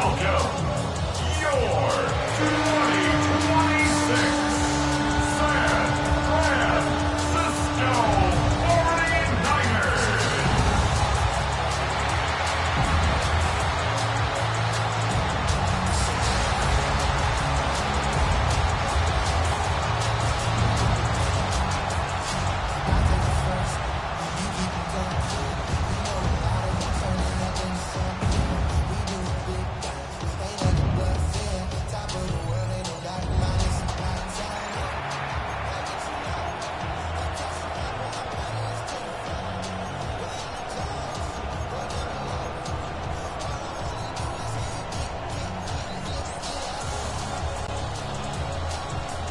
welcome your 2026 San Francisco 49ers.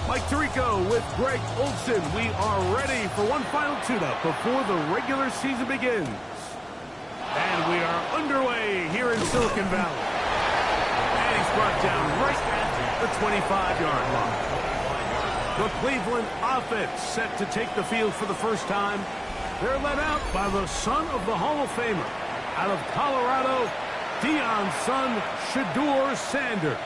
Mike Tirico with Greg Olson. We are ready for one final tune-up before the regular season begins. And we are underway here in Silicon Valley. And he's brought down right at the 25-yard line. The Cleveland offense set to take the field for the first time. They're led out by the son of the Hall of Famer. Out of Colorado, Deion's son, Shedeur Sanders.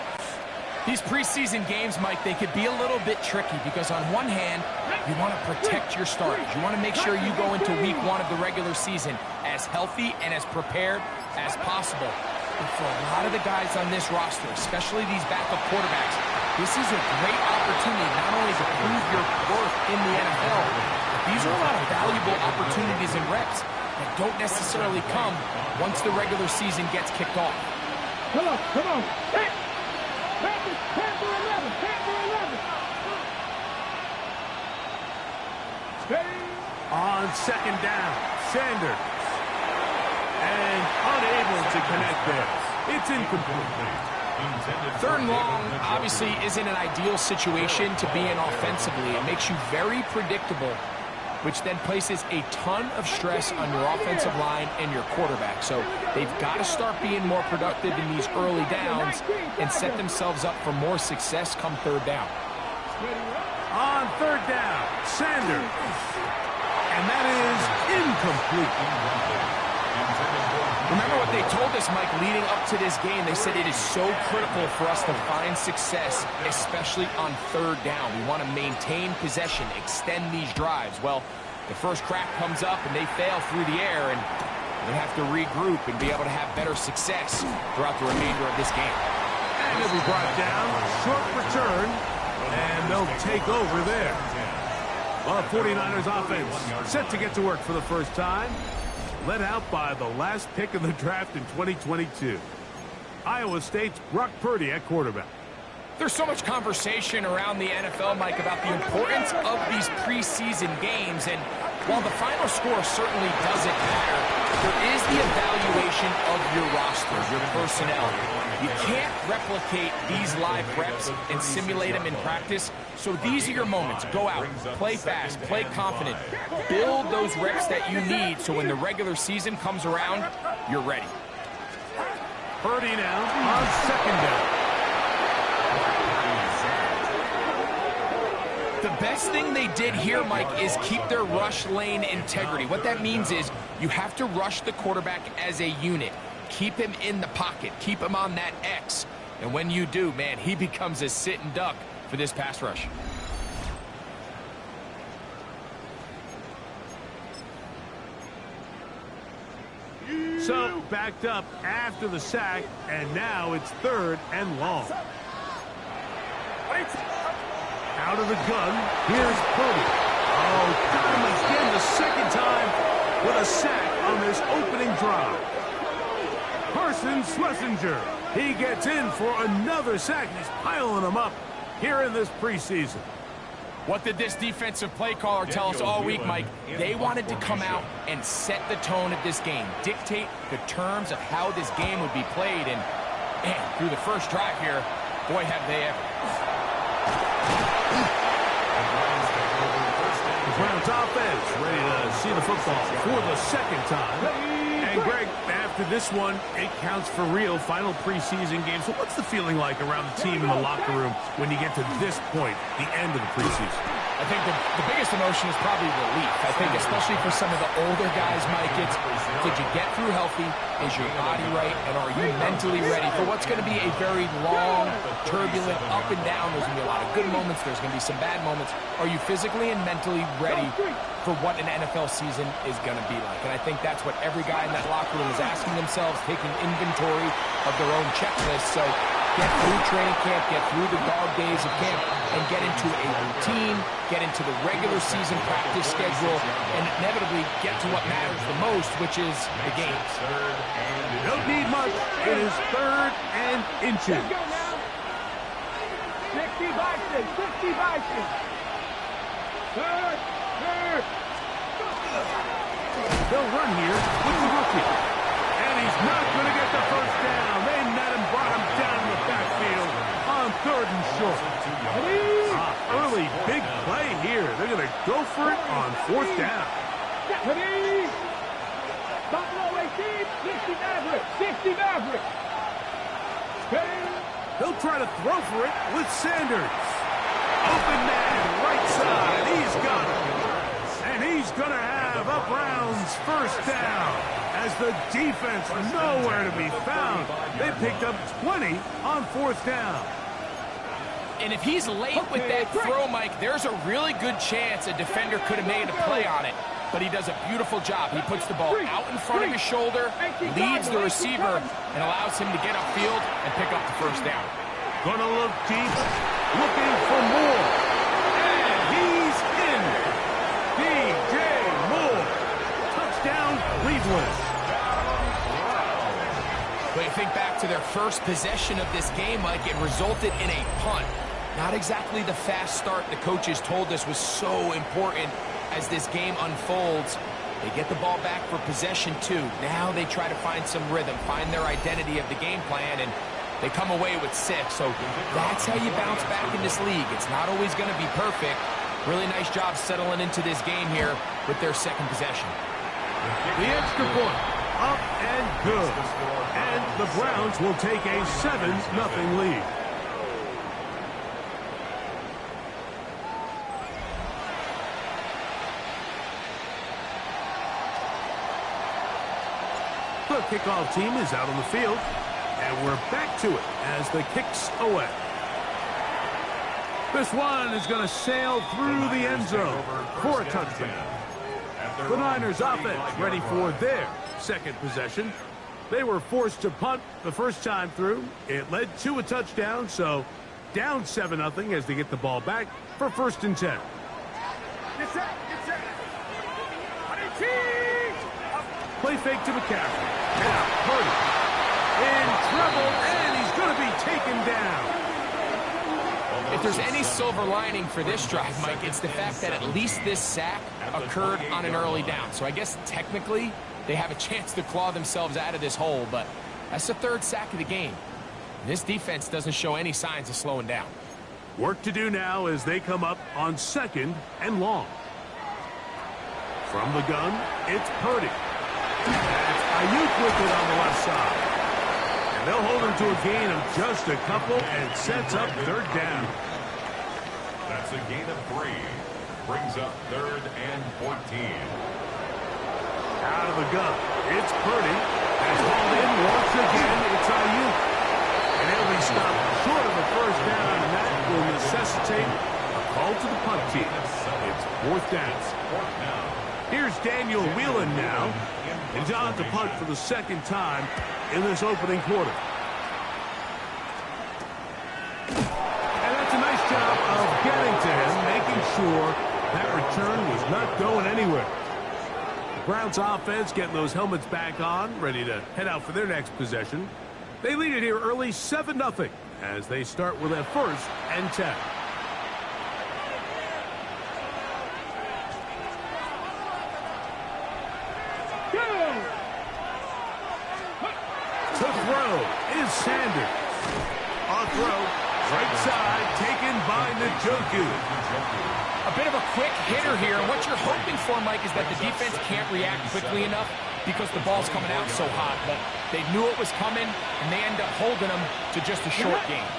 These preseason games, Mike, they could be a little bit tricky because on one hand, you want to protect your starters. You want to make sure you go into week one of the regular season as healthy and as prepared as possible. But for a lot of the guys on this roster, especially these backup quarterbacks, this is a great opportunity not only to prove your worth in the NFL, but these are a lot of valuable opportunities and reps that don't necessarily come once the regular season gets kicked off. Come on. Panther 11. Steady. On second down, Sanders. And unable to connect there. It's incomplete. Third and long obviously isn't an ideal situation to be in offensively. It makes you very predictable, which then places a ton of stress on your offensive line and your quarterback. So they've got to start being more productive in these early downs and set themselves up for more success come third down. On third down, Sanders. And that is incomplete. Remember what they told us, Mike, leading up to this game. They said it is so critical for us to find success, especially on third down. We want to maintain possession, extend these drives. Well, the first crack comes up and they fail through the air, and they have to regroup and be able to have better success throughout the remainder of this game. And it'll be brought down, short return, and they'll take over there. Well, 49ers offense set to get to work for the first time. Led out by the last pick of the draft in 2022. Iowa State's Brock Purdy at quarterback. There's so much conversation around the NFL, Mike, about the importance of these preseason games. And while the final score certainly doesn't matter, there is the evaluation of your roster, your personnel. You can't replicate these live reps and simulate them in practice. So these are your moments. Go out, play fast, play confident. Build those reps that you need so when the regular season comes around, you're ready. Purdy now on second down. The best thing they did here, Mike, is keep their rush lane integrity. What that means is you have to rush the quarterback as a unit. Keep him in the pocket. Keep him on that X. And when you do, man, he becomes a sitting duck for this pass rush. So, backed up after the sack, and now it's third and long. Out of the gun, here's Purdy. Oh, got him again the second time with a sack on this opening drive. Carson Schlesinger, he gets in for another sack. He's piling them up here in this preseason. What did this defensive play caller tell us all week, Mike? They wanted to come out and set the tone of this game, dictate the terms of how this game would be played, and man, through the first drive here, boy, have they ever. The Browns offense ready to see the football for the second time. And Greg, after this one, it counts for real. Final preseason game. So what's the feeling like around the team in the locker room when you get to this point, the end of the preseason? I think the biggest emotion is probably relief. I think especially for some of the older guys, Mike, it's did you get through healthy? Is your body right? And are you mentally ready for what's going to be a very long, turbulent, up and down? There's going to be a lot of good moments. There's going to be some bad moments. Are you physically and mentally ready for what an NFL season is going to be like? And I think that's what every guy in that locker room is asking themselves, taking inventory of their own checklist. So get through training camp, get through the dog days of camp, and get into a routine, get into the regular season practice schedule, and inevitably get to what matters the most, which is the games. You don't need much. It is 3rd and inches. Let's go now. 60 Bison, 60 Bison. Third. They'll run here with the rookie. And he's not going to get the first down. They met him, brought him down in the backfield on 3rd and short. Early big play here. They're going to go for it on 4th down. Buffalo 18, 60 Maverick, 60 Maverick. They'll try to throw for it with Sanders. Open man, right side. He's got it. And he's going to have a Browns first down. As the defense nowhere to be found. They picked up 20 on 4th down. And if he's late with that throw, Mike, there's a really good chance a defender could have made a play on it. But he does a beautiful job. He puts the ball out in front of his shoulder, leads the receiver, and allows him to get upfield and pick up the first down. Gonna look deep, looking for more. And he's in. DJ Moore. Touchdown, Cleveland. But you think back to their first possession of this game, Mike, it resulted in a punt. Not exactly the fast start the coaches told us was so important as this game unfolds. They get the ball back for possession 2. Now they try to find some rhythm, find their identity of the game plan, and they come away with 6. So that's how you bounce back in this league. It's not always going to be perfect. Really nice job settling into this game here with their second possession. The extra point, up and good. And the Browns will take a 7-0 lead. The kickoff team is out on the field, and we're back to it as the kick's away. This one is going to sail through the end zone for a touchdown. The Niners offense ready for their second possession. They were forced to punt the first time through. It led to a touchdown, so down 7-0 as they get the ball back for 1st and 10. Play fake to McCaffrey. Now, Purdy in trouble, and he's going to be taken down. If there's any silver lining for this drive, Mike, it's the fact that at least this sack occurred on an early down. So I guess technically they have a chance to claw themselves out of this hole, but that's the 3rd sack of the game. This defense doesn't show any signs of slowing down. Work to do now as they come up on 2nd and long. From the gun, it's Purdy. That's Ayuk with it on the left side. And they'll hold him to a gain of just a couple and sets up 3rd down. That's a gain of 3. Brings up 3rd and 14. Out of the gun, it's Purdy. Has hauled in once again, it's Ayuk. And he'll be stopped short of a first down, and that will necessitate a call to the punt team. It's 4th down. Here's Daniel Whelan now. And John to punt for the 2nd time in this opening quarter. And that's a nice job of getting to him, making sure that return was not going anywhere. The Browns offense getting those helmets back on, ready to head out for their next possession. They lead it here early 7-0 as they start with a 1st and 10. To throw is Sanders. On throw, right side, taken by Njoku. A bit of a quick hitter here. What you're hoping for, Mike, is that the defense can't react quickly enough because the ball's coming out so hot. But they knew it was coming, and they end up holding them to just a short game.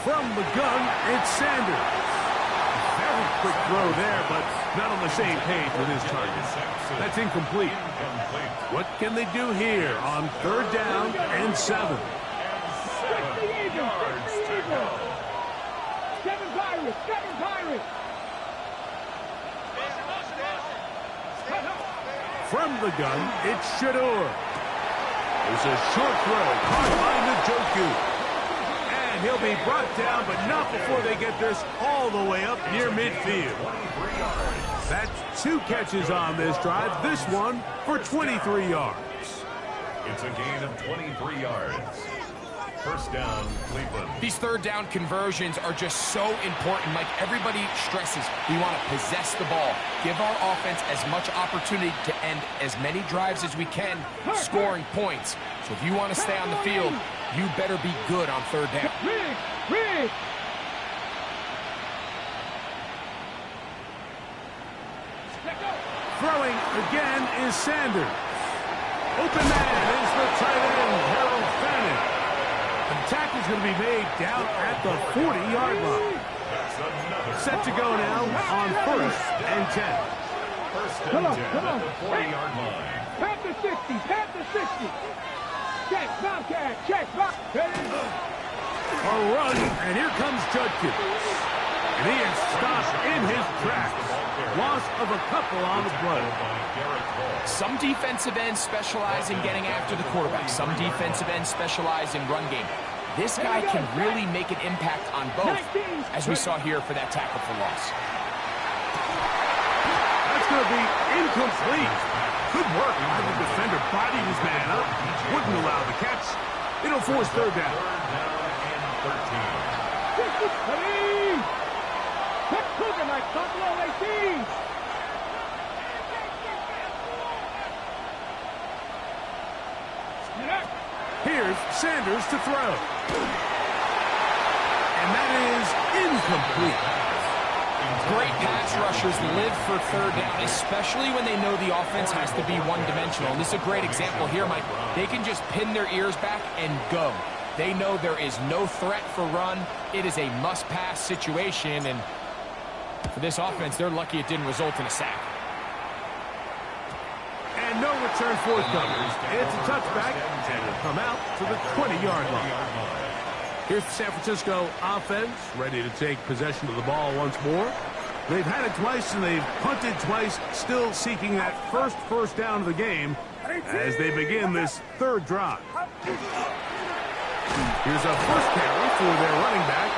From the gun, it's Sanders. Very quick throw there, but not on the same page with his target. That's incomplete. What can they do here on 3rd down and 7? 60 Eagles, 60 Eagles. 7 Pirates, 7 Pirates. From the gun, it's Shador. There's a short throw, caught by Njoku. And he'll be brought down, but not before they get this all the way up near midfield. That's 2 catches on this drive, this one for 23 yards. It's a gain of 23 yards. 1st down, Cleveland. These 3rd down conversions are just so important. Like everybody stresses, we want to possess the ball. Give our offense as much opportunity to end as many drives as we can, scoring points. So if you want to stay on the field, you better be good on 3rd down. Rig. Throwing again is Sanders. Open man is the tight end, Harold Fannin. The tackle's going to be made down at the 40-yard line. Set to go now on 1st and 10. 1st and 10 at the 40-yard line. Pat the 60, pat the 60. Check, Bobcat, check, Bobcat. A run, and here comes Judkins. And he is stopped in his tracks. Loss of a couple on the play. Some defensive ends specialize in getting after the quarterback. Some defensive ends specialize in run game. This guy can really make an impact on both, as we saw here for that tackle for loss. That's going to be incomplete. Good work. The defender bodied his man up. Wouldn't allow the catch. It'll force 3rd down. 3rd and 13. Kept cooking like Buffalo 18. Here's Sanders to throw. And that is incomplete. Great pass rushers live for 3rd down, especially when they know the offense has to be one-dimensional. And this is a great example here, Mike. They can just pin their ears back and go. They know there is no threat for run. It is a must-pass situation, and for this offense, they're lucky it didn't result in a sack. And no return forthcoming. It's a touchback, and it'll come out to the 20-yard line. Here's the San Francisco offense, ready to take possession of the ball once more. They've had it twice, and they've punted twice, still seeking that first down of the game as they begin this 3rd drive. Here's a first carry for their running back,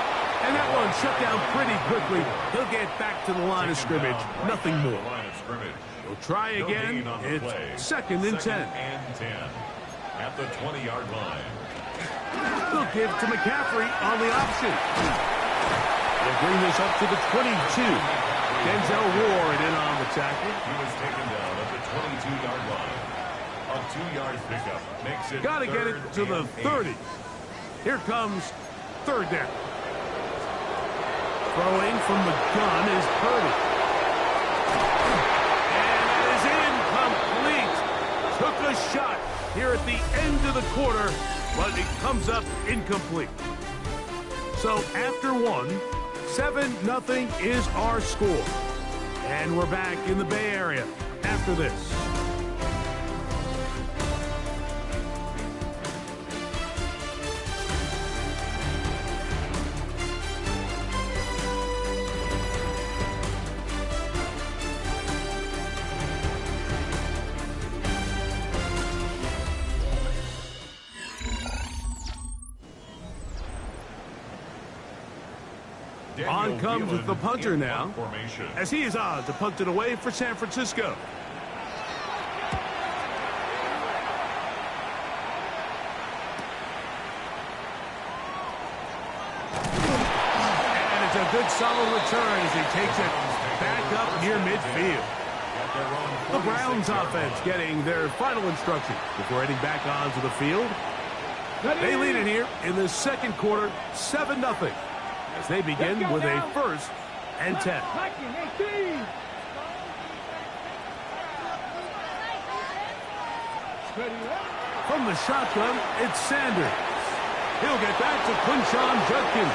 and that one shut down pretty quickly. He'll get back to the line of scrimmage, nothing more. He'll try again. It's 2nd and 10. At the 20-yard line. They'll give to McCaffrey on the option. They'll bring this up to the 22. Denzel Ward in on the tackle. He was taken down at the 22-yard line. A 2-yard pickup makes it. Got to get it to the 30. Here comes 3rd down. Throwing from the gun is Purdy. And it is incomplete. Took a shot here at the end of the quarter, but it comes up incomplete. So after 1, 7-0 is our score. And we're back in the Bay Area after this. On comes the punter now, as he is on to punt it away for San Francisco. And it's a good solid return as he takes it back up near midfield. The Browns offense getting their final instructions before heading back onto the field. They lead it here in the 2nd quarter, 7-0. As they begin with a 1st and 10. From the shotgun, it's Sanders. He'll get that to Quinshon Judkins.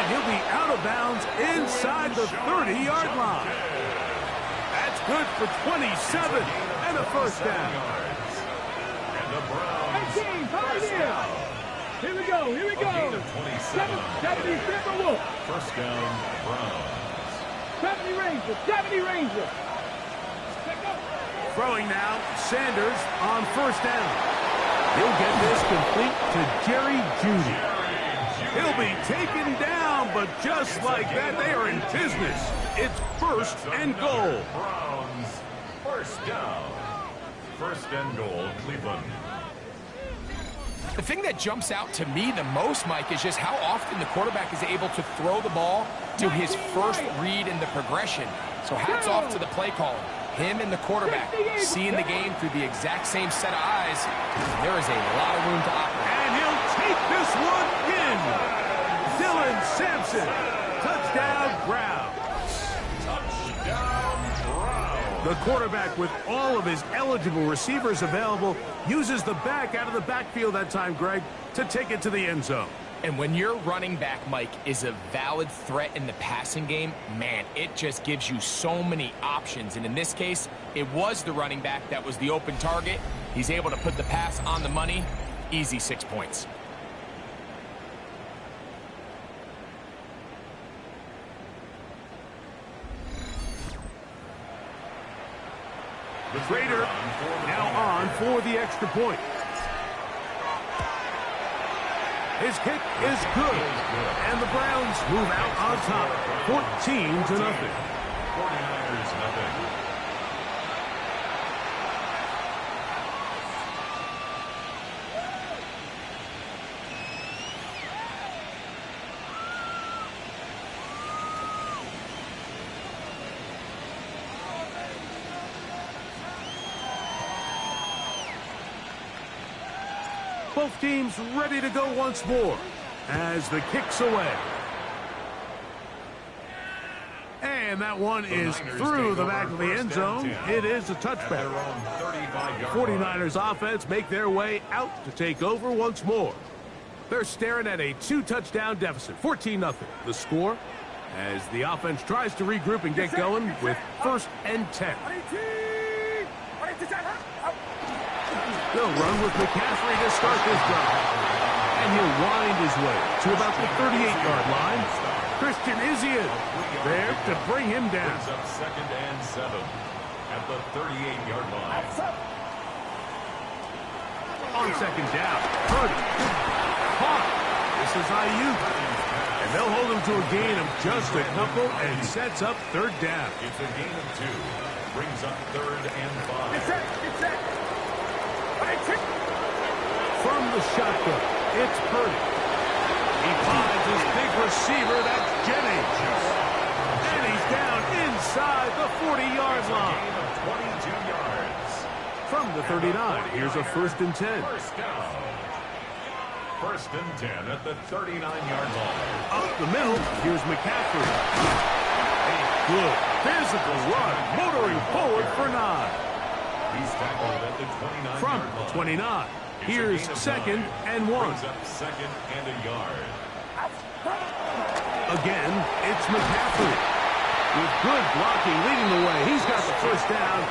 he'll be out of bounds inside the 30-yard line. That's good for 27 and a first down. And the Browns first down. Here we go, here we go. 70 Wolf. First down, Browns. 70 Rangers, 70 Rangers. Throwing now, Sanders on first down. He'll get this complete to Jerry Jeudy. He'll be taken down, but just like that, they are in business. It's first and goal. Browns, first down. First and goal, Cleveland. The thing that jumps out to me the most, Mike, is just how often the quarterback is able to throw the ball to his first read in the progression. So hats off to the play caller. Him and the quarterback seeing the game through the exact same set of eyes. There is a lot of room to operate. And he'll take this one in. Dylan Sampson. Touchdown, Browns. Touchdown, Browns. The quarterback, with all of his eligible receivers available, uses the back out of the backfield that time, Greg, to take it to the end zone. And when your running back, Mike, is a valid threat in the passing game, man, it just gives you so many options. And in this case, it was the running back that was the open target. He's able to put the pass on the money. Easy 6 points. The Raider now on for the extra point. His kick is good, and the Browns move out on top, 14-0. 49ers, nothing. Both teams ready to go once more as the kick's away. And that one is through the back of the end zone. It is a touchback. 49ers offense make their way out to take over once more. They're staring at a 2-touchdown deficit, 14-0. The score as the offense tries to regroup and get going with 1st and 10. They'll run with McCaffrey to start this drive. And he'll wind his way to about the 38-yard line. Christian Izien there to bring him down. Up 2nd and 7 at the 38-yard line. On 2nd down, Purdy. Caught. This is Ayuk. And they'll hold him to a gain of just a couple and sets up 3rd down. It's a gain of 2. Brings up 3rd and 5. It's set. From the shotgun, it's Purdy. He finds his big receiver, that's Jennings. And he's down inside the 40-yard line. Gain of 22 yards. From the 39, here's a 1st and 10. First down. 1st and 10 at the 39-yard line. Up the middle, here's McCaffrey. A good physical run, motoring forward for 9. He's tackled at the 29-yard From line. the 29, here's 2nd and 1. Brings up 2nd and a yard. Again, it's McCaffrey. With good blocking leading the way, he's got the 1st down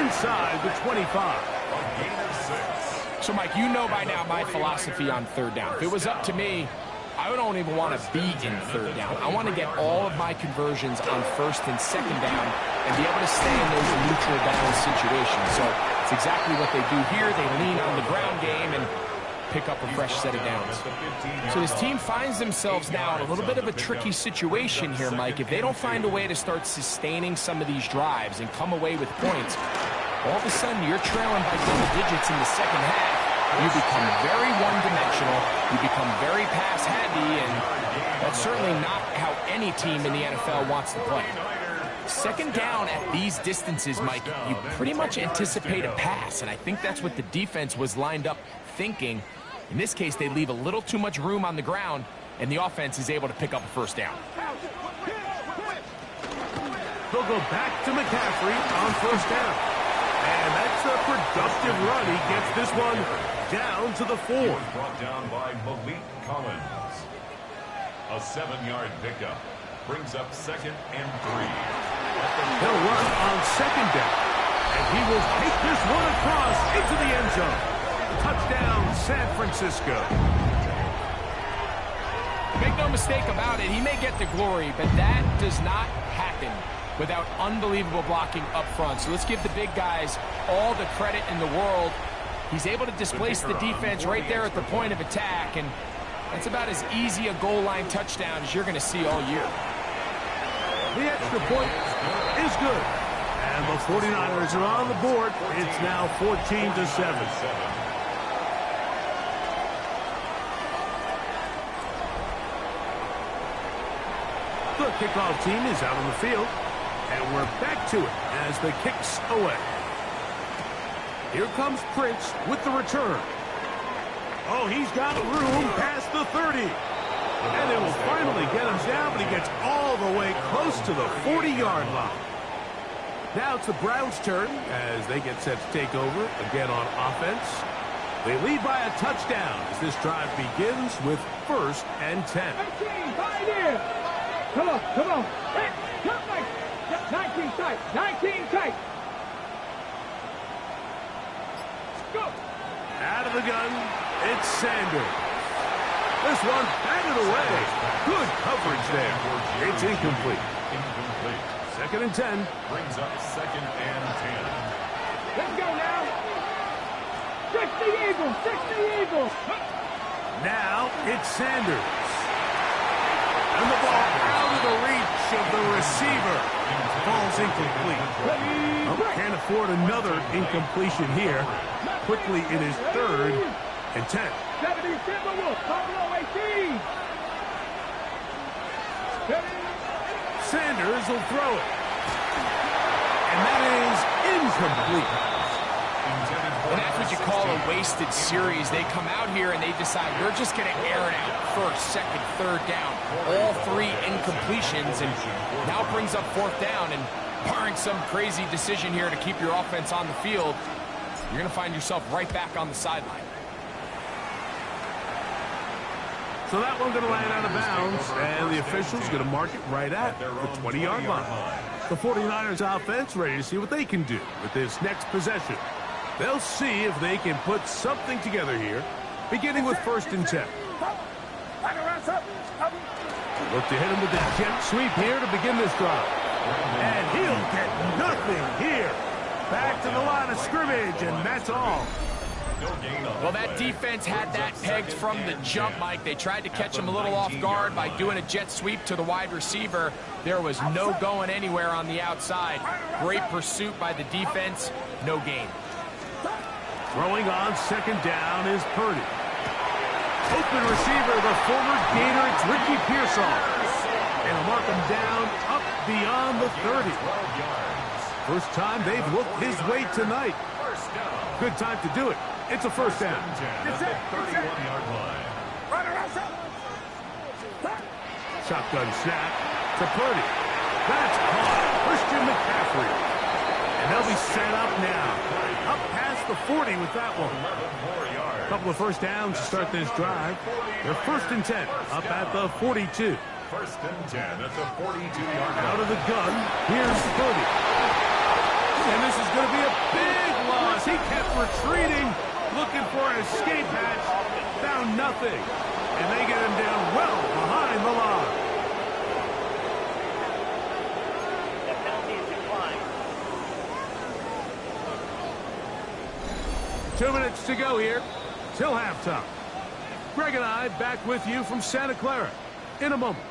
inside the 25. A gain of 6. So, Mike, you know by now my philosophy on 3rd down. If it was up to me, I don't even want to be in 3rd down. I want to get all of my conversions on 1st and 2nd down and be able to stay in those neutral down situations. So it's exactly what they do here. They lean on the ground game and pick up a fresh set of downs. So this team finds themselves now in a little bit of a tricky situation here, Mike. If they don't find a way to start sustaining some of these drives and come away with points, all of a sudden you're trailing by double digits in the 2nd half. You become very one-dimensional. You become very pass-heavy, and that's certainly not how any team in the NFL wants to play. 2nd down at these distances, Mike, you pretty much anticipate a pass, and I think that's what the defense was lined up thinking. In this case, they leave a little too much room on the ground, and the offense is able to pick up a 1st down. They'll go back to McCaffrey on 1st down. And that's a productive run. He gets this one down to the 4. Brought down by Malik Collins. A 7-yard pickup. Brings up 2nd and 3. He'll run on 2nd down. And he will take this one across into the end zone. Touchdown, San Francisco. Make no mistake about it, he may get the glory, but that does not happen without unbelievable blocking up front. So let's give the big guys all the credit in the world. He's able to displace the defense right there at the point of attack, and that's about as easy a goal line touchdown as you're going to see all year. The extra point is good. And the 49ers are on the board. It's now 14-7. The kickoff team is out on the field, and we're back to it as the kick's away. Here comes Prince with the return. Oh, he's got room past the 30. And it will finally get him down, but he gets all the way close to the 40-yard line. Now it's the Browns' turn as they get set to take over again on offense. They lead by a touchdown as this drive begins with 1st and 10. 19, right here. Come on, come on. Hey, come back. 19 tight, 19 tight. Go. Out of the gun, it's Sanders. This one batted away. Good coverage there. It's incomplete. 2nd and 10. Brings up 2nd and 10. Let's go now. 60 Eagles, 60 Eagles. Now it's Sanders. And the ball out of the reach of the receiver. Ball's incomplete. Oh, can't afford another incompletion here. Quickly in his 3rd and 10. 70 Timberwolves, Buffalo 18. Sanders will throw it. And that is incomplete. And that's what you call a wasted series. They come out here and they decide we're just going to air it out 1st, 2nd, 3rd down. All 3 incompletions, and now brings up 4th down. And barring some crazy decision here to keep your offense on the field, you're going to find yourself right back on the sideline. So that one's going to land out of bounds, and the official's going to mark it right at the 20-yard line. The 49ers offense ready to see what they can do with this next possession. They'll see if they can put something together here, beginning with 1st and 10. Look to hit him with the jet sweep here to begin this drive. And he'll get nothing here. Back to the line of scrimmage, and that's all. Well, that defense had that pegged from the jump, Mike. They tried to catch him a little off guard by doing a jet sweep to the wide receiver. There was no going anywhere on the outside. Great pursuit by the defense. No gain. Throwing on 2nd down is Purdy. Open receiver, the former Gator, it's Ricky Pearsall. And he'll mark him down up beyond the 30. First time they've looked his way tonight. Good time to do it. It's a 1st down. It's at 31-yard line. Shotgun snap to Purdy. That's caught. Christian McCaffrey. And they'll be set up now. Up past the 40 with that one. A couple of 1st downs to start this drive. They're 1st and 10. Up at the 42. 1st and 10 at the 42-yard line. Out of the gun. Here's Purdy. And this is going to be a big loss. He kept retreating, looking for an escape hatch. Found nothing. And they get him down well behind the line. The penalty is declined. 2 minutes to go here till halftime. Greg and I back with you from Santa Clara in a moment.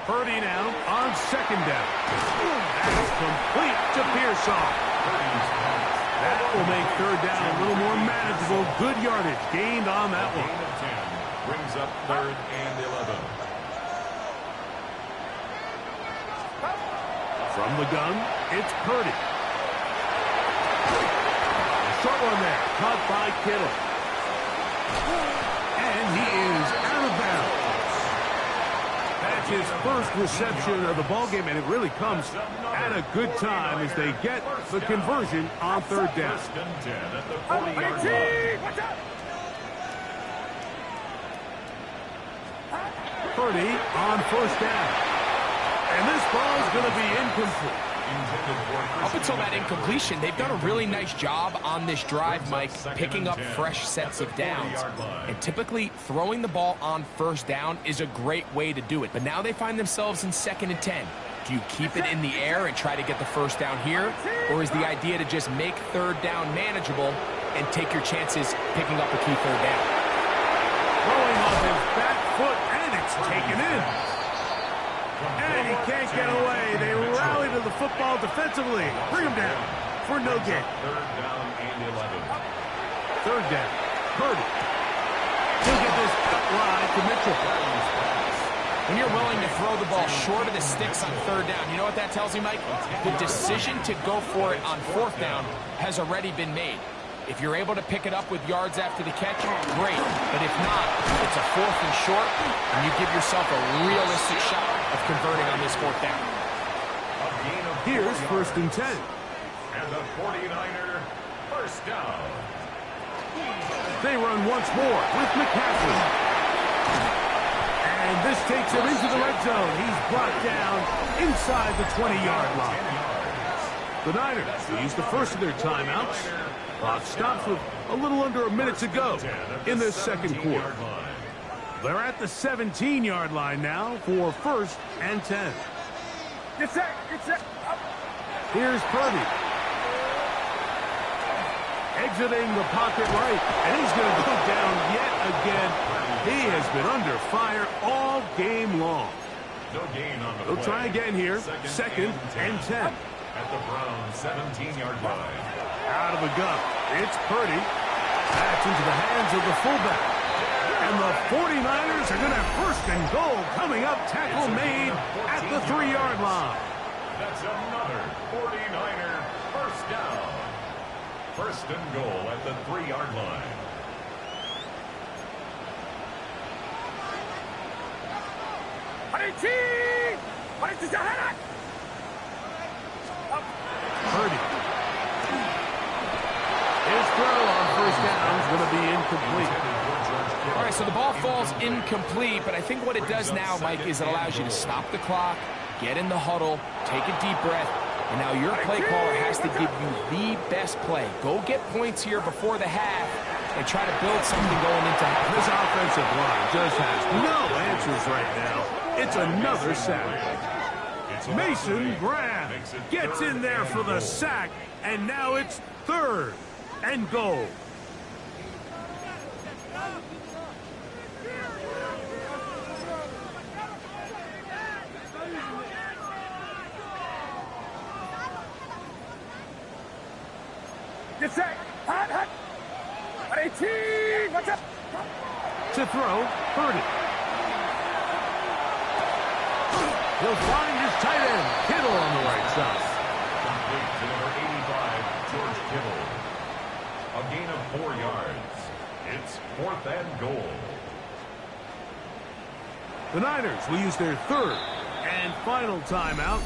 Purdy now on 2nd down. That's complete to Pearsall. That will make 3rd down a little more manageable. Good yardage gained on that one. Gain of 10 brings up 3rd and 11. From the gun, it's Purdy. Short one there, caught by Kittle. And he is out of bounds. That's his first reception of the ballgame, and it really comes at a good time as they get the conversion on third down. First and 10 at the 40-yard line. Purdy on first down. And this ball is going to be incomplete. Up until that incompletion, they've done a really nice job on this drive, Mike, picking up fresh sets of downs. And typically, throwing the ball on first down is a great way to do it. But now they find themselves in 2nd and 10. Do you keep it in the air and try to get the first down here? Or is the idea to just make third down manageable and take your chances picking up a key third down? Throwing off his back foot, and it's taken in. And he can't get away. They rally to the football defensively. Bring him down for no gain. Third down and 11. Third down. Purdy. He'll get this out wide to Mitchell. When you're willing to throw the ball short of the sticks on third down, you know what that tells you, Mike? The decision to go for it on fourth down has already been made. If you're able to pick it up with yards after the catch, great. But if not, it's a 4th and short, and you give yourself a realistic shot of converting on this fourth down. Here's 1st and 10. And the 49er first down. They run once more with McCaffrey. And this takes him into the red zone. He's brought down inside the 20-yard line. The Niners will use the first of their timeouts. Clock stops with a little under a minute to go in this second quarter. They're at the 17-yard line now for 1st and 10. Get set. Get set. Up. Here's Purdy. Exiting the pocket right, and he's going to go down yet again. He has been under fire all game long. No gain on the They'll play. try again here. 2nd and 10. At the Browns 17-yard line. Out of the gun. It's Purdy. That's into the hands of the fullback. And the 49ers are going to have 1st and goal coming up. Tackle made at the 3-yard line. That's another 49er first down. 1st and goal at the 3-yard line. Purdy. His throw on first down is going to be incomplete. All right, so the ball falls incomplete, but I think what it does now, Mike, is it allows you to stop the clock, get in the huddle, take a deep breath, and now your play caller has to give you the best play. Go get points here before the half and try to build something going into half. This offensive line just has no answers right now. It's another sack. Mason Graham gets in there for the sack, and now it's 3rd and goal. Get set. Hot, hot. 18. Watch out. To throw, Purdy. He'll find his tight end, Kittle, on the right side. Complete to number 85, George Kittle. A gain of 4 yards. It's 4th and goal. The Niners will use their 3rd and final timeout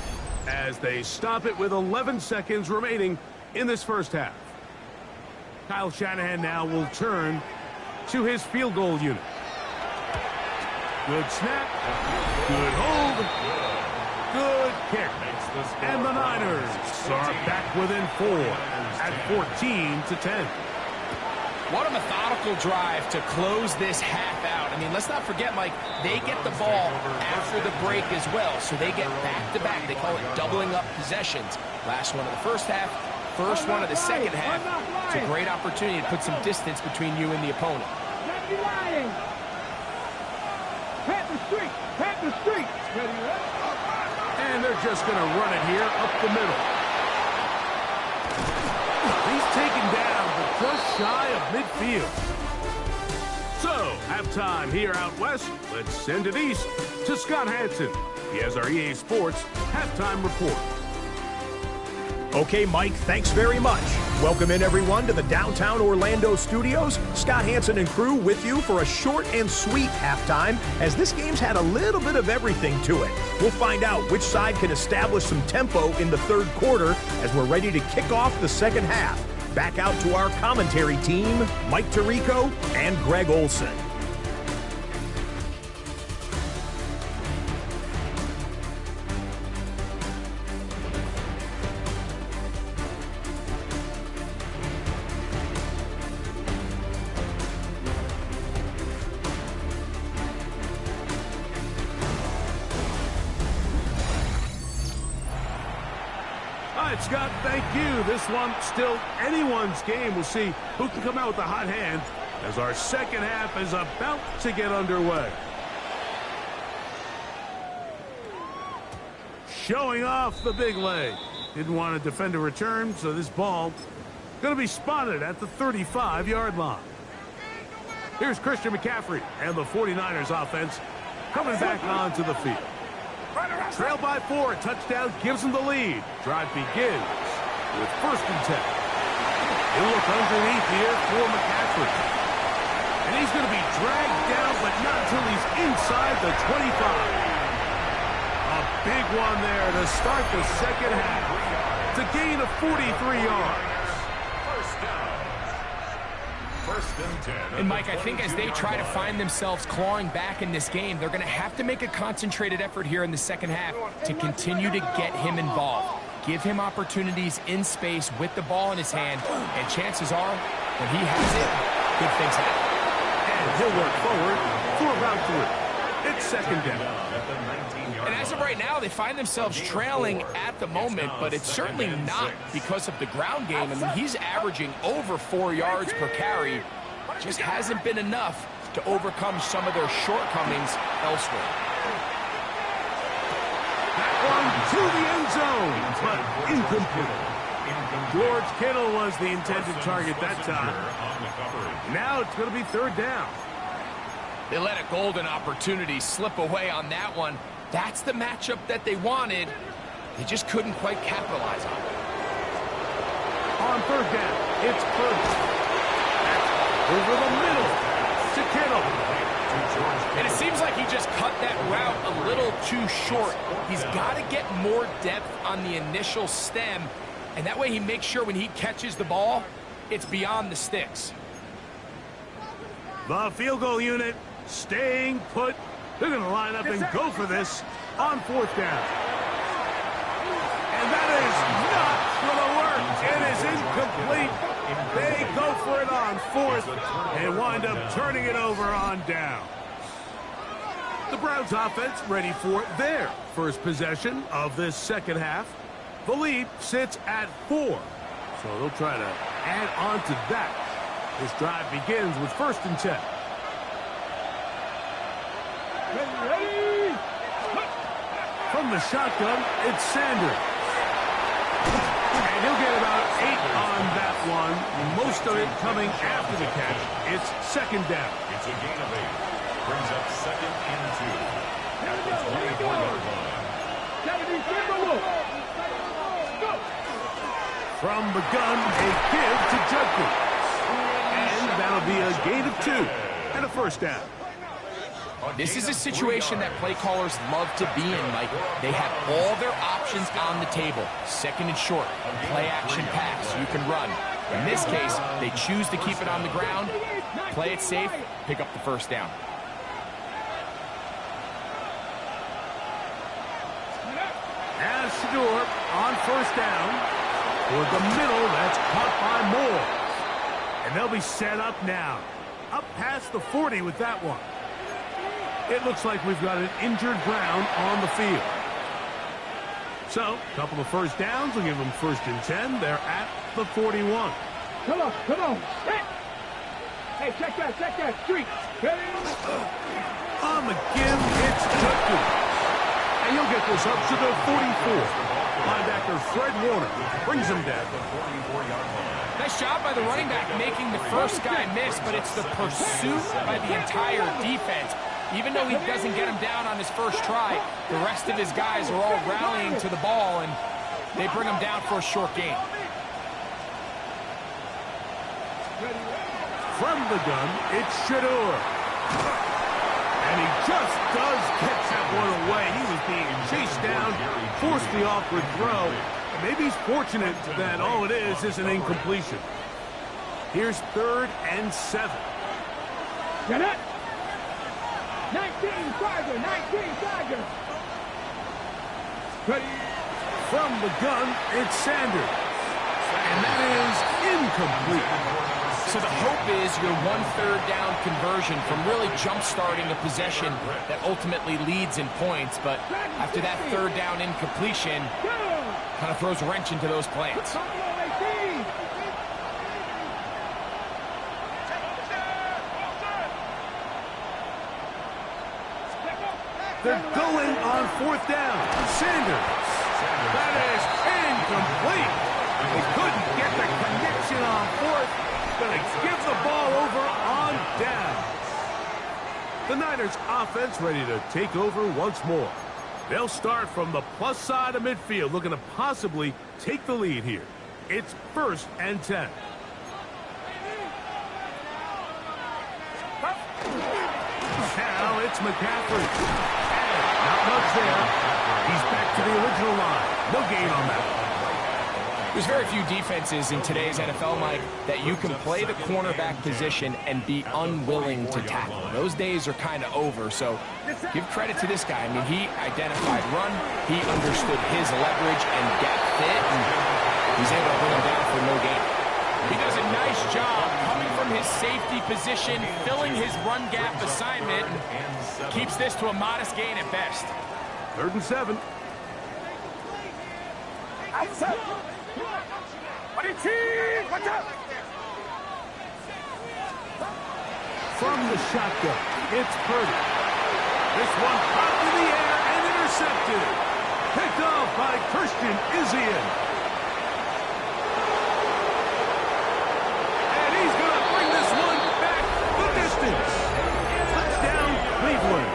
as they stop it with 11 seconds remaining in this first half. Kyle Shanahan now will turn to his field goal unit. Good snap. Good hold. Good kick. And the Niners are back within 4 at 14-10. What a methodical drive to close this half out. I mean, let's not forget, Mike, they get the ball after the break as well, so they get back-to-back. They call it doubling up possessions. Last one of the first half, first one of the second half. It's a great opportunity to put some distance between you and the opponent. Not be lying. Pat the street. Pat the street. Ready, ready. And they're just going to run it here up the middle. He's taken down, but just shy of midfield. So, halftime here out west. Let's send it east to Scott Hansen. He has our EA Sports halftime report. Okay, Mike, thanks very much. Welcome in, everyone, to the downtown Orlando studios. Scott Hansen and crew with you for a short and sweet halftime, as this game's had a little bit of everything to it. We'll find out which side can establish some tempo in the third quarter as we're ready to kick off the second half. Back out to our commentary team, Mike Tirico and Greg Olson. Scott, thank you. This one still anyone's game. We'll see who can come out with the hot hand as our second half is about to get underway. Showing off the big leg. Didn't want to defend a return, so this ball going to be spotted at the 35-yard line. Here's Christian McCaffrey and the 49ers offense coming back onto the field. Trail by 4, touchdown gives them the lead. Drive begins with 1st and 10. He'll look underneath here for McCaffrey. And he's going to be dragged down, but not until he's inside the 25. A big one there to start the second half. It's a gain of 43 yards. And Mike, I think as they try to find themselves clawing back in this game, they're going to have to make a concentrated effort here in the second half to continue to get him involved. Give him opportunities in space with the ball in his hand, and chances are, when he has it, good things happen. And he'll work forward for about 3. It's second down. And as of right now, they find themselves trailing at the moment, but it's certainly not because of the ground game. I mean, he's averaging over 4 yards per carry. Just hasn't been enough to overcome some of their shortcomings elsewhere. That one to the end zone, but incomplete. George Kittle was the intended target that time. Now it's going to be 3rd down. They let a golden opportunity slip away on that one. That's the matchup that they wanted. They just couldn't quite capitalize on it. On 3rd down, it's Hurts. Over the middle to Kittle. And it seems like he just cut that route a little too short. He's got to get more depth on the initial stem, and that way he makes sure when he catches the ball, it's beyond the sticks. The field goal unit staying put. They're going to line up and go for this on 4th down. And that is not going to work. It is incomplete. They go for it on 4th and wind up turning it over on down. The Browns offense ready for their first possession of this second half. The lead sits at 4. So they'll try to add on to that. This drive begins with 1st and 10. Ready? From the shotgun, it's Sanders. And he'll get about 8 on that one. Most of it coming after the catch. It's 2nd down. It's a gain of 8. Brings up 2nd and 2. At the 24-yard line. From the gun, a give to Judkins. And that'll be a gain of 2 and a 1st down. This is a situation that play callers love to be in, Mike. They have all their options on the table. 2nd and short, play action pass, you can run. In this case, they choose to keep it on the ground, play it safe, pick up the 1st down. As Shador on 1st down. Toward the middle, that's caught by Moore. And they'll be set up now. Up past the 40 with that one. It looks like we've got an injured Brown on the field. So, a couple of 1st downs will give them 1st and 10. They're at the 41. Come on. Hey, check that street. On the give, it's Judkins. And he'll get this up to the 44. Linebacker Fred Warner brings him down. Nice job by the running back making the first guy miss, but it's the pursuit by the entire defense. Even though he doesn't get him down on his first try, the rest of his guys are all rallying to the ball, and They bring him down for a short gain. From the gun, it's Shador. And he just does catch that one away. He was being chased down, forced the awkward throw. And maybe he's fortunate that all it is an incompletion. Here's 3rd and 7. Get it! 19 Tiger, 19 Tiger. Ready? From the gun, it's Sanders. And that is incomplete. So the hope is your 1/3 down conversion from really jump-starting a possession that ultimately leads in points. But after that 3rd down incompletion, kind of throws a wrench into those plans. They're going on 4th down. Sanders. That is incomplete. They couldn't get the connection on 4th. Going to give the ball over on down. The Niners offense ready to take over once more. They'll start from the plus side of midfield, looking to possibly take the lead here. It's 1st and 10. Now it's McCaffrey. Not much there. He's back to the original line. No gain on that. There's very few defenses in today's NFL, Mike, that you can play the cornerback position and be unwilling to tackle. Those days are kind of over, so give credit to this guy. I mean, he identified run, he understood his leverage and gap fit, and he's able to bring him down for no gain. He does a nice job coming from his safety position, filling his run gap assignment, and keeps this to a modest gain at best. 3rd and 7. From the shotgun, it's Purdy. This one popped in the air and intercepted. Picked off by Christian Izien. And he's going to bring this one back the distance. Touchdown, Cleveland.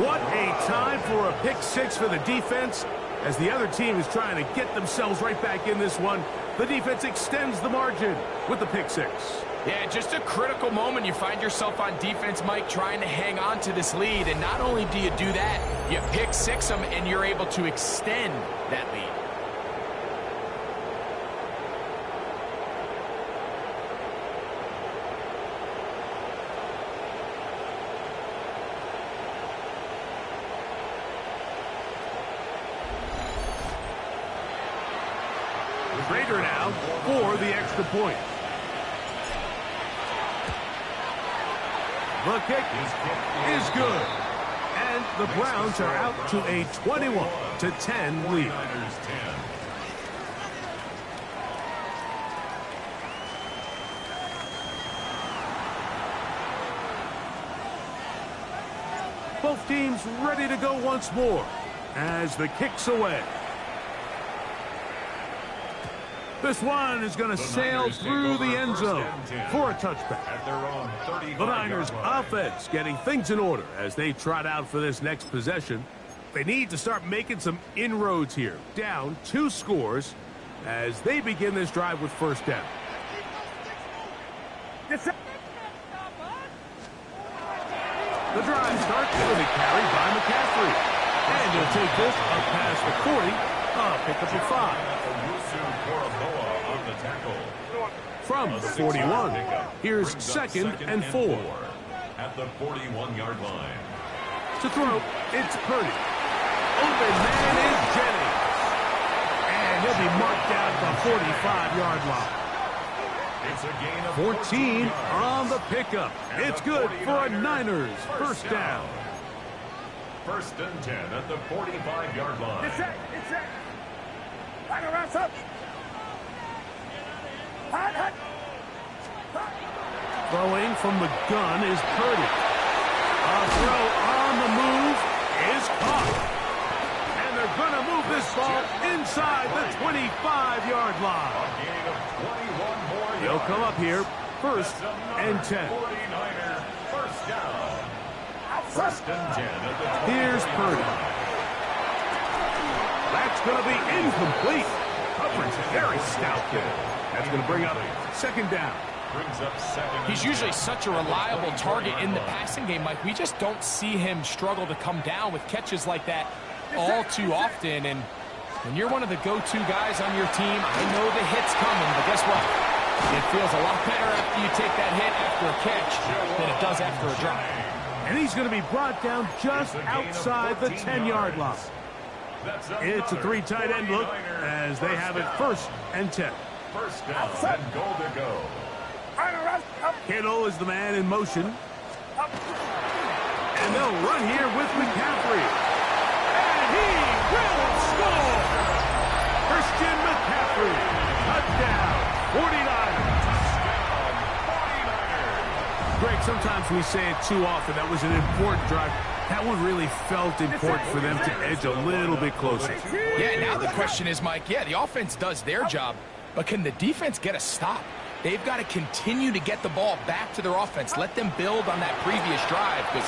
What a time for a pick 6 for the defense. As the other team is trying to get themselves right back in this one, the defense extends the margin with the pick 6. Yeah, just a critical moment. You find yourself on defense, Mike, trying to hang on to this lead. And not only do you do that, you pick 6 them, and you're able to extend that lead. Rader now for the extra point. The kick is good. And the Browns are out to a 21-10 lead. Both teams ready to go once more as the kick's away. This one is going to sail through the end zone for a touchback. The Niners offense getting things in order as they trot out for this next possession. They need to start making some inroads here. Down 2 scores as they begin this drive with 1st down. The drive starts with a carry by McCaffrey. And he'll take this up past the 40, pick up a 5. From the 41, here's 2nd and 4. At the 41-yard line. To throw, it's Purdy. Open man is Jennings. And he'll be marked out at the 45-yard line. It's a gain of 14 on the pickup. It's good for a Niners 1st down. 1st and 10 at the 45-yard line. It's set. Right up. Throwing from the gun is Purdy. A throw on the move is caught. And they're going to move this ball inside the 25-yard line. They'll come up here 1st and 10. 49er, 1st down. 1st and 10 at the 20. Here's Purdy. That's going to be incomplete. Coverage very stout there. That's going to bring up second down. Brings up second. He's usually such a reliable target in the passing game, Mike. We just don't see him struggle to come down with catches like that all too often. And when you're one of the go-to guys on your team, I know the hit's coming, but guess what? It feels a lot better after you take that hit after a catch than it does after a drop. And he's going to be brought down just outside the 10-yard line. It's a 3 tight end look as they have it 1st and 10. First down and goal to go. Kittle is the man in motion. And they'll run here with McCaffrey. And he will score! Christian McCaffrey. Touchdown. 49ers. Greg, sometimes we say it too often. That was an important drive. That one really felt important for them to edge a little bit closer. Yeah, now the question is, Mike, yeah, the offense does their job, but can the defense get a stop? They've got to continue to get the ball back to their offense. Let them build on that previous drive because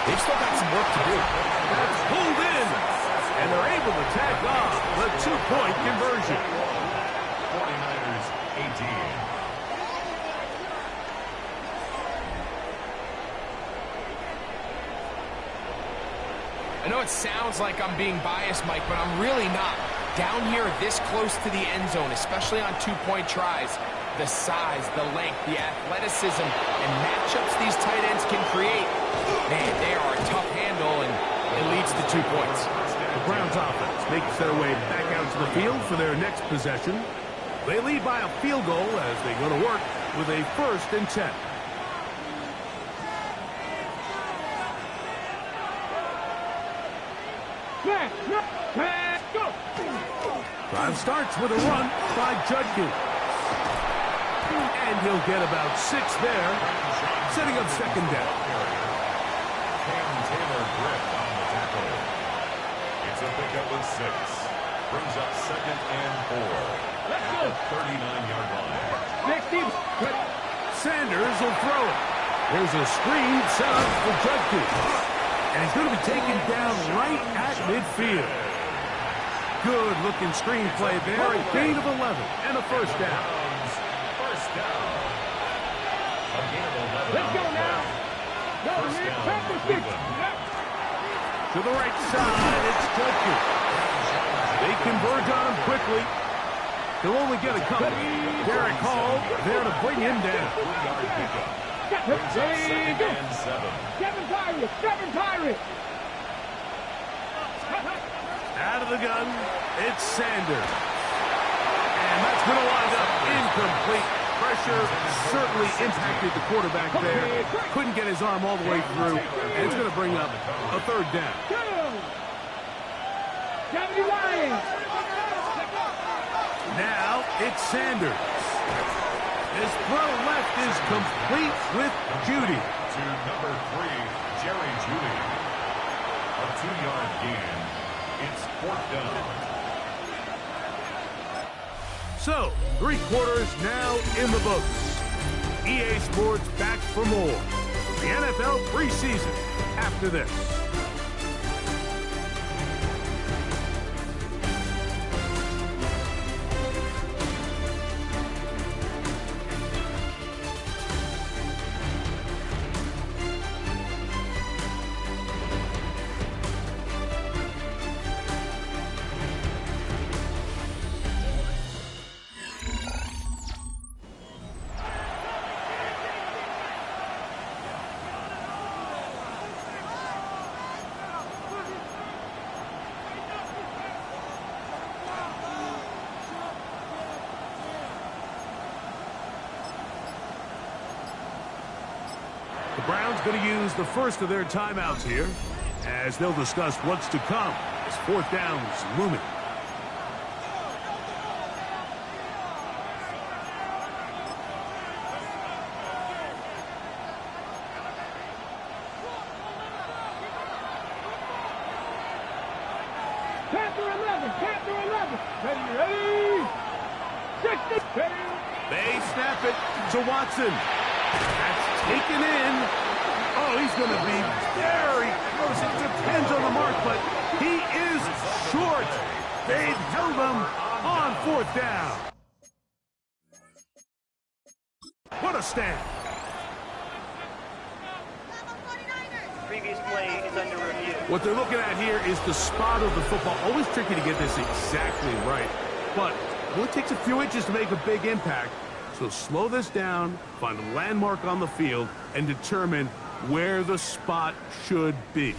they've still got some work to do. That's pulled in, and they're able to tack on the 2-point conversion. 49ers 18. I know it sounds like I'm being biased, Mike, but I'm really not. Down here this close to the end zone, especially on 2-point tries, the size, the length, the athleticism, and matchups these tight ends can create, man, they are a tough handle, and it leads to 2 points. The Browns offense makes their way back out to the field for their next possession. They lead by a field goal as they go to work with a 1st and 10. Drive starts with a run by Judkins. And he'll get about 6 there, setting up second down. Cam Taylor gripped on the tackle. It's a pickup with 6. Brings up 2nd and 4. At the 39-yard line. Sanders will throw it. There's a screen set up for Judkins. And he's going to be taken down right at midfield. Good-looking screen play there. A gain of 11 and a 1st down. First down. A gain of 11. Let's go now. Go, Nick. Practice it. To the right side, it's Judkins. They converge on him quickly. They'll only get a couple. Derek Hall there to bring him down. 3-yard pickup. There you go. And 7. 7 Pirates. 7 Pirates. Out of the gun, it's Sanders. And that's going to wind up incomplete. Pressure certainly impacted the quarterback there. Couldn't get his arm all the way through. And it's going to bring up a 3rd down. 79. Now it's Sanders. His throw left is complete with Judy. To number 3, Jerry Judy. A 2-yard gain. It's 4th down. So, 3 quarters now in the books. EA Sports back for more. The NFL preseason after this. The Browns going to use the first of their timeouts here as they'll discuss what's to come as 4th down is looming. Chapter 11. Ready. 60. They snap it to Watson. That's taken in. Oh, he's going to be very close. It depends on the mark, but he is short. They've held them on 4th down. What a stand. Previous play is under review. What they're looking at here is the spot of the football. Always tricky to get this exactly right. But it only takes a few inches to make a big impact. So slow this down, find a landmark on the field, and determine where the spot should be.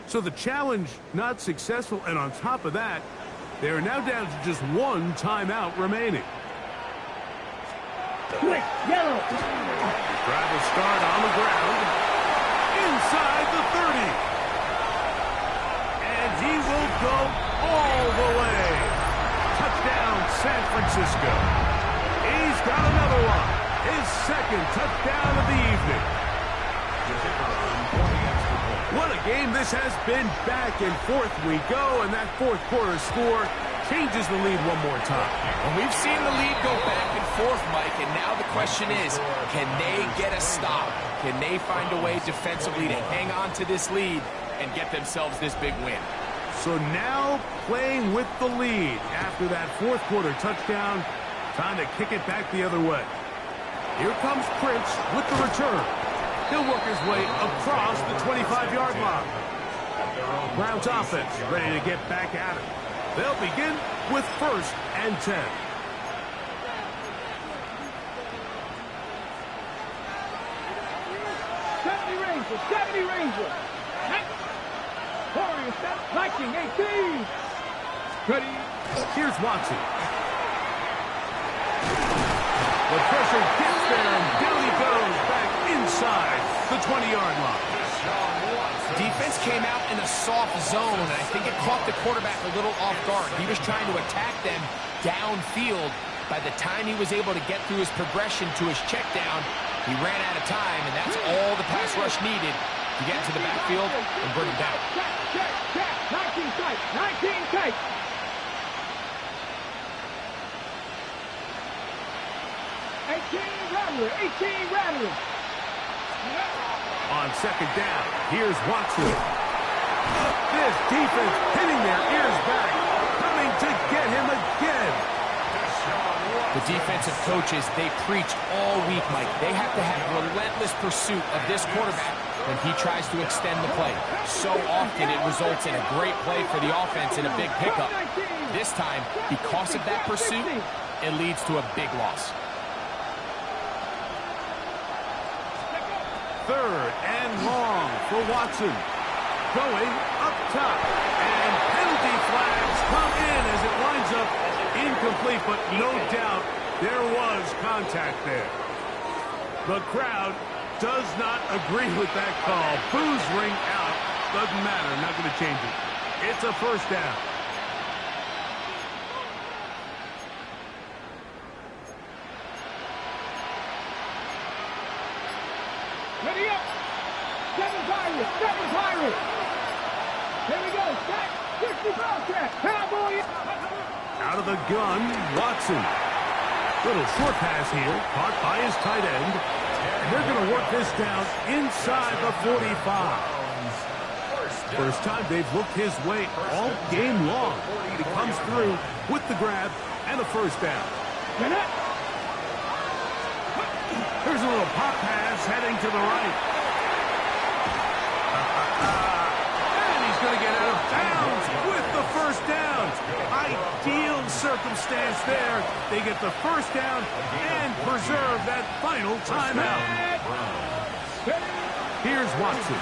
So the challenge not successful, and on top of that, they are now down to just 1 timeout remaining. Quick, yellow. Drive will start on the ground, inside the 30. And he will go all the way. Touchdown, San Francisco. He's got another one. His 2nd touchdown of the evening. What a game this has been. Back and forth we go, and that 4th quarter score changes the lead one more time. And we've seen the lead go back and forth, Mike, and now the question is, can they get a stop? Can they find a way defensively to hang on to this lead and get themselves this big win? So now playing with the lead after that 4th quarter touchdown, time to kick it back the other way. Here comes Prince with the return. He'll work his way across the 25-yard line. Browns offense ready to get back at it. They'll begin with 1st and 10. Ranger. Warriors, 1918. Ready. Here's Watson. The pressure gets there, and down he goes back inside the 20-yard line. Defense came out in a soft zone, and I think it caught the quarterback a little off guard. He was trying to attack them downfield. By the time he was able to get through his progression to his check down, he ran out of time, and that's all the pass rush needed to get into the backfield and bring him down. 19 tight, 19 tight. 18 Rattler. On 2nd down, here's Watson. This defense pinning their ears back, coming to get him again. The defensive coaches, they preach all week, Mike. They have to have relentless pursuit of this quarterback when he tries to extend the play. So often it results in a great play for the offense and a big pickup. This time, because of that pursuit, it leads to a big loss. 3rd and long for Watson. Going up top. And penalty flags come in as it winds up incomplete, but no doubt there was contact there. The crowd does not agree with that call. Boos ring out. Doesn't matter. Not going to change it. It's a 1st down. Ready up. Seven's Irish. Here we go. Sack. 60 Bobcat. Cowboy. Out of the gun, Watson. Little short pass here, caught by his tight end. And they're going to work this down inside the 45. First time they've looked his way all game long. He comes through with the grab and a 1st down. Here's a little pop pass heading to the right. And he's going to get out of bounds with the 1st down. Ideal circumstance there. They get the 1st down and preserve that final timeout. Here's Watson.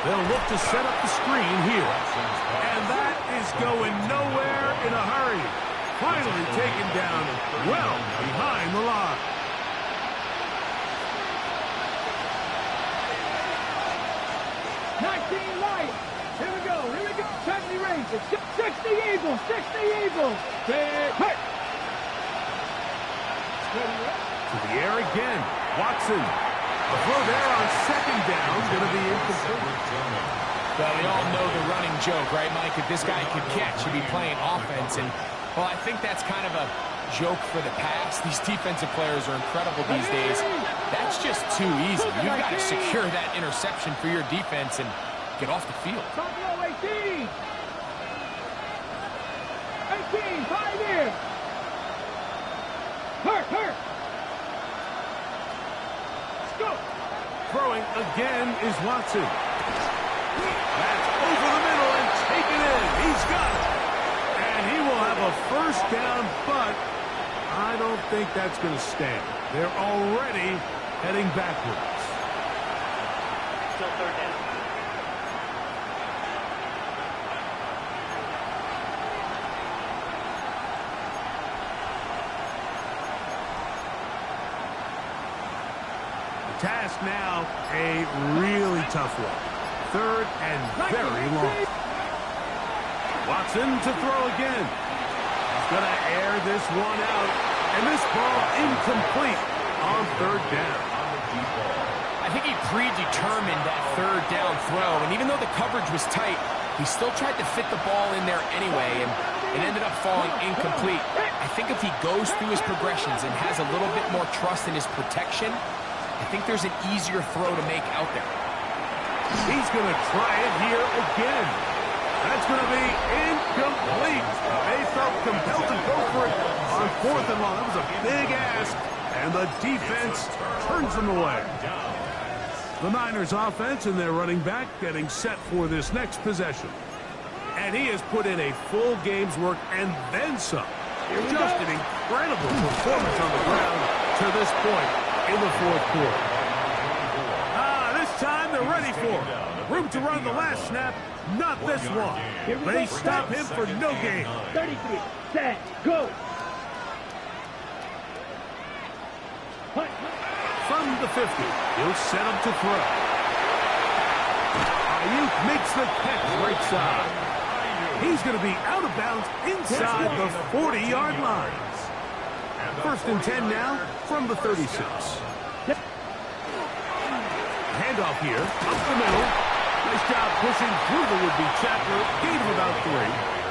They'll look to set up the screen here. And that is going nowhere in a hurry. Finally taken down well behind the line. Here we go. 70 Rangers. 60 Eagles. 60 Eagles. Big hit. To the air again. Watson. A throw there on 2nd down. Going to be incomplete. Well, we all know the running joke, right, Mike? If this guy could catch, he'd be playing offense. And, well, I think that's kind of a joke for the pass. These defensive players are incredible these days. That's just too easy. You've got to secure that interception for your defense and get off the field. 18! 18, 5 here! Hurt! Go! Throwing again is Watson. That's over the middle and taken in. He's got it. And he will have a first down, but I don't think that's going to stand. They're already heading backwards. Still third down. Task now, a really tough one. Third and very long. Watson to throw again. He's going to air this one out. And this ball incomplete on third down. I think he predetermined that third down throw, and even though the coverage was tight, he still tried to fit the ball in there anyway, and it ended up falling incomplete. I think if he goes through his progressions and has a little bit more trust in his protection, I think there's an easier throw to make out there. He's going to try it here again. That's going to be incomplete. They felt compelled to go for it on fourth and long. That was a big ask, and the defense turns them away. The Niners offense and their running back getting set for this next possession. And he has put in a full game's work and then some. Just an incredible performance on the ground to this point in the fourth quarter. This time they're ready for it. Room to run the last snap, not this one. They stop him for no gain. 33, set, go! From the 50, he'll set him to throw. Ayuk makes the catch right side. He's going to be out of bounds inside the 40-yard line. First and 10 now from the 36. Handoff here, up the middle. Nice job pushing through the would-be tackler. Gain of about 3.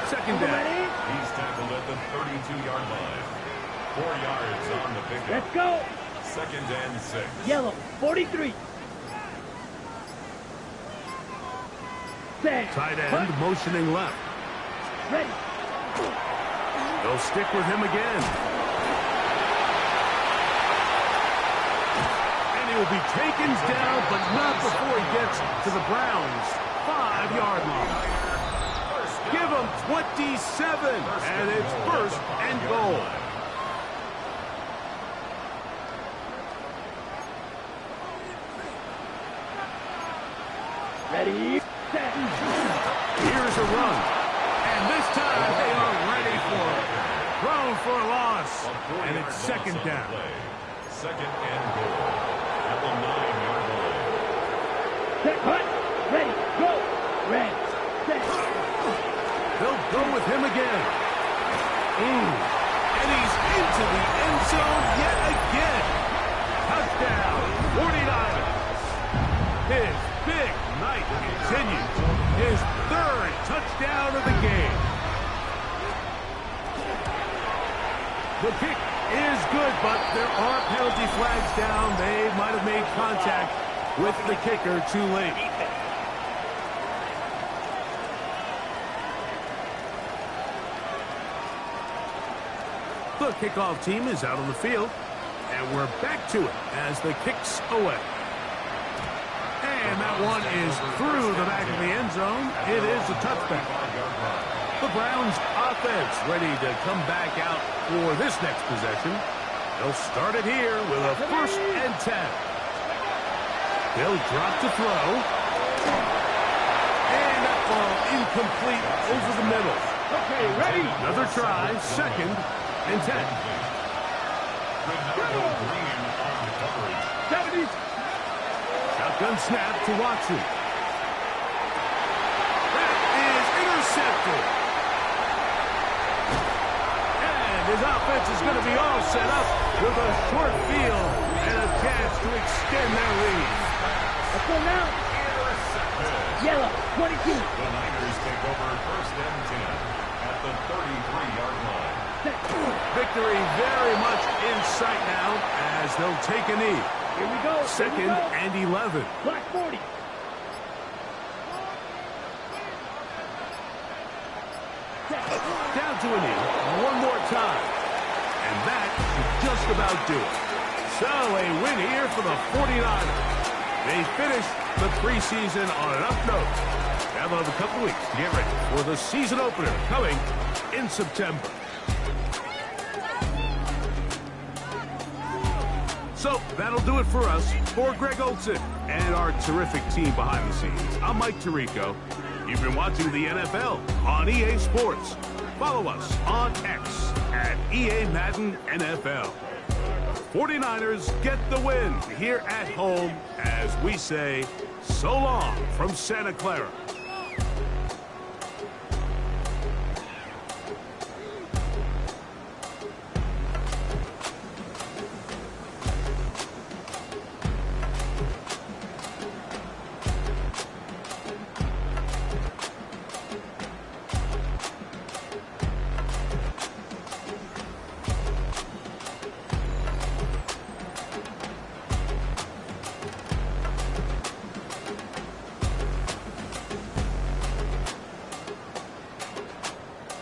Second down. He's tackled at the 32-yard line. 4 yards on the pickup. Let's go! Second and 6. Yellow, 43. Set. Tight end motioning left. Ready. They'll stick with him again. And he will be taken down, but not before he gets to the Browns' 5-yard line. Give him 27, and it's first and goal. Ready. Set. Here's a run. And this time they are ready for it. Thrown for a loss. And it's second down. Second and goal at the 9-yard line. Set. Hut. Ready. Go. Red. Set. They'll go with him again. And he's into the end zone yet again. Touchdown, 49ers. His big night continues. His third touchdown of the game. The kick is good, but there are penalty flags down. They might have made contact with the kicker too late. The kickoff team is out on the field, and we're back to it as the kick's away. And that one is through the back of the end zone. It is a touchback. The Browns offense ready to come back out for this next possession. They'll start it here with a first and 10. They'll drop to throw. And that ball incomplete over the middle. Okay, ready. Another try, second and 10. 70. Shotgun snap to Watson. That is intercepted. And his offense is going to be all set up with a short field and a chance to extend their lead. Let's go now. Yellow, 22. The Niners take over first and 10 at the 33-yard line. Victory very much in sight now as they'll take a knee. Here we go. Second and 11. Black 40. Down to a knee one more time. And that should just about do it. So a win here for the 49ers. They finished the preseason on an up note. Now they'll have a couple weeks to get ready for the season opener coming in September. So that'll do it for us. For Greg Olson and our terrific team behind the scenes, I'm Mike Tirico. You've been watching the NFL on EA Sports. Follow us on X at EA Madden NFL. 49ers get the win here at home as we say so long from Santa Clara.